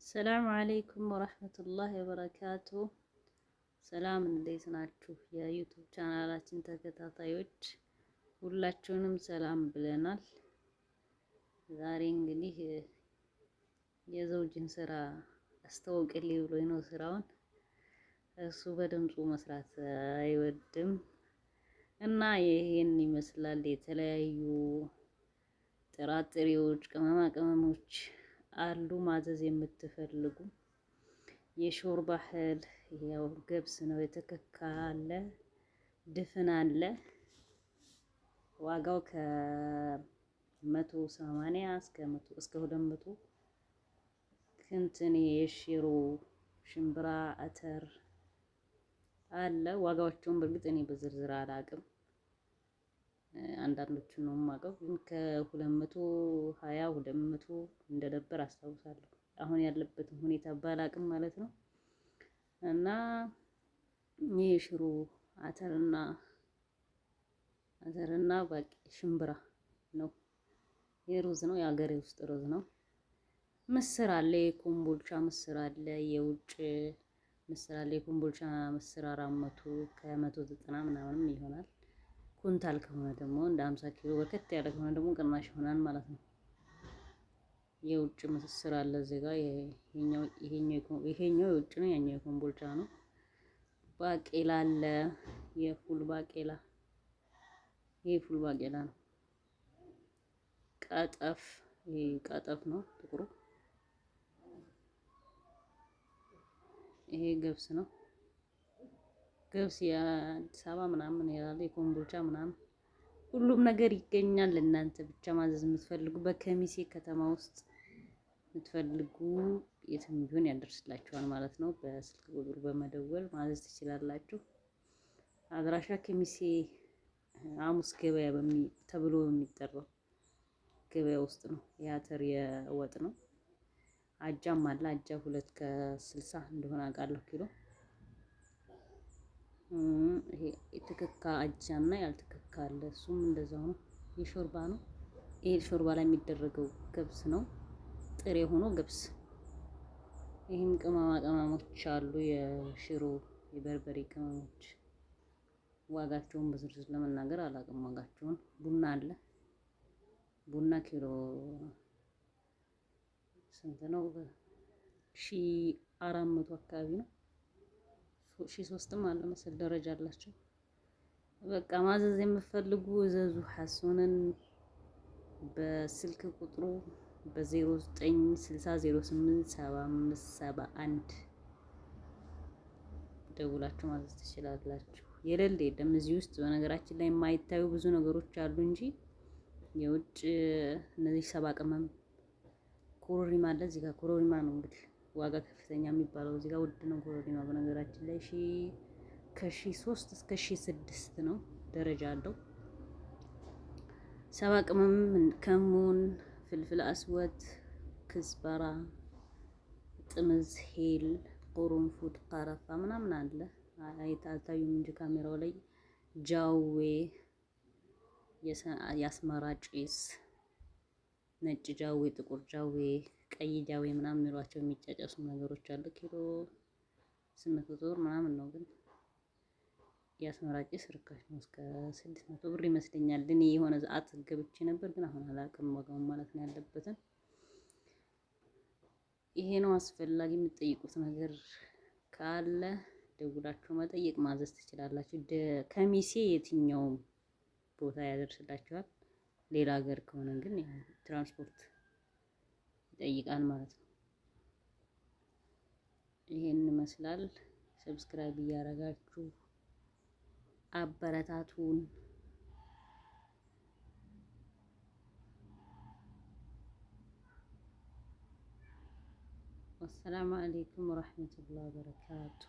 ሰላም አለይኩም ወራህመቱላሂ ወበረካቱ። ሰላም እንዴት ናችሁ? የዩቱብ ቻናላችን ተከታታዮች ሁላችሁንም ሰላም ብለናል። ዛሬ እንግዲህ የዘውጅን ስራ አስተዋውቅልኝ ብሎኝ ነው ስራውን። እሱ በድምፁ መስራት አይወድም እና ይሄን ይመስላል። የተለያዩ ጥራጥሬዎች፣ ቅመማ ቅመሞች አሉ ማዘዝ የምትፈልጉ። የሾርባ እህል ያው ገብስ ነው የተከካ አለ፣ ድፍን አለ። ዋጋው ከ180 እስከ 200 ክንትን የሽሮ ሽምብራ አተር አለ። ዋጋዎቹን በእርግጥ እኔ በዝርዝር አላውቅም። አንዳንዶቹን ነው የማውቀው፣ ግን ከ220 200 እንደነበር አስታውሳለሁ። አሁን ያለበትን ሁኔታ ባላውቅም ማለት ነው። እና ይሄ ሽሮ አተርና ባቂ ሽምብራ ነው። የሩዝ ነው፣ የሀገሬ ውስጥ ሩዝ ነው። ምስር አለ፣ የኮምቦልቻ ምስር አለ፣ የውጭ ምስር አለ። የኮምቦልቻ ምስር 400 ከ190 ምናምንም ይሆናል። ኩንታል ከሆነ ደግሞ እንደ 50 ኪሎ በርከት ያለ ከሆነ ደግሞ ቅናሽ ይሆናል ማለት ነው። የውጭ ምስር አለ እዚህ ጋር። ይሄኛው የውጭ ነው፣ ያኛው የኮምቦልቻ ነው። ባቄላ አለ፣ የፉል ባቄላ። ይሄ ፉል ባቄላ ነው። ቀጠፍ፣ ይሄ ቀጠፍ ነው ጥቁሩ። ይሄ ገብስ ነው። ገብስ የአዲስ አበባ ምናምን ይላል፣ የኮምቦልቻ ምናምን ሁሉም ነገር ይገኛል። እናንተ ብቻ ማዘዝ የምትፈልጉ በከሚሴ ከተማ ውስጥ የምትፈልጉ የትም ቢሆን ያደርስላችኋል ማለት ነው። በስልክ ቁጥር በመደወል ማዘዝ ትችላላችሁ። አድራሻ ከሚሴ ሐሙስ ገበያ ተብሎ በሚጠራው ገበያ ውስጥ ነው። የአተር የወጥ ነው። አጃም አለ። አጃ 2 ከ60 እንደሆነ አውቃለሁ ኪሎ። ይሄ የተከካ አጃና ያልተከካ አለ። እሱም እንደዛው ነው። የሾርባ ነው። ይሄ ሾርባ ላይ የሚደረገው ገብስ ነው፣ ጥሬ ሆኖ ገብስ። ይህም ቅመማ ቅመሞች አሉ፣ የሽሮ የበርበሬ ቅመሞች። ዋጋቸውን በዝርዝር ለመናገር አላውቅም ዋጋቸውን። ቡና አለ። ቡና ኪሎ ስንት ነው? 1400 አካባቢ ነው። 1300ም አለ መሰል ደረጃ አላቸው። በቃ ማዘዝ የምትፈልጉ እዘዙ። ሐሱንን በስልክ ቁጥሩ በ0960087571 ደውላችሁ ማዘዝ ትችላላችሁ። የሌለ የለም እዚህ ውስጥ። በነገራችን ላይ የማይታዩ ብዙ ነገሮች አሉ እንጂ የውጭ እነዚህ 70 ቅመም ኮረሪማ አለ። እዚህ ጋር ኮረሪማ ነው እንግዲህ ዋጋ ከፍተኛ የሚባለው። እዚህ ጋር ውድ ነው ኮረሪማ። በነገራችን ላይ ከ1300 እስከ 1600 ነው፣ ደረጃ አለው። 70 ቅመም ከሙን፣ ፍልፍል አስወት፣ ክዝበራ፣ ጥምዝ፣ ሄል፣ ቁሩንፉድ፣ ቀረፋ ምናምን አለ። አይታዩም እንጂ ካሜራው ላይ። ጃዌ፣ የአስመራ ጭስ፣ ነጭ ጃዌ፣ ጥቁር ጃዌ፣ ቀይ ጃዌ ምናምን የሚሏቸው የሚጫጫሱ ነገሮች አሉ። ኪሎ 800 ብር ምናምን ነው፣ ግን የአስመራ ጭስ ርካሽ ነው። እስከ 600 ብር ይመስለኛል። እኔ የሆነ ሰዓት ገብቼ ነበር፣ ግን አሁን አላውቅም ዋጋውን ማለት ነው ያለበትን። ይሄ ነው። አስፈላጊ የምትጠይቁት ነገር ካለ ደውላችሁ መጠየቅ ማዘዝ ትችላላችሁ። ከሚሴ የትኛውም ቦታ ያደርስላችኋል። ሌላ ሀገር ከሆነ ግን ትራንስፖርት ይጠይቃል ማለት ነው። ይሄን ይመስላል። ሰብስክራይብ እያደረጋችሁ አበረታቱን። ወሰላሙ አለይኩም ወራህመቱላሂ ወበረካቱ።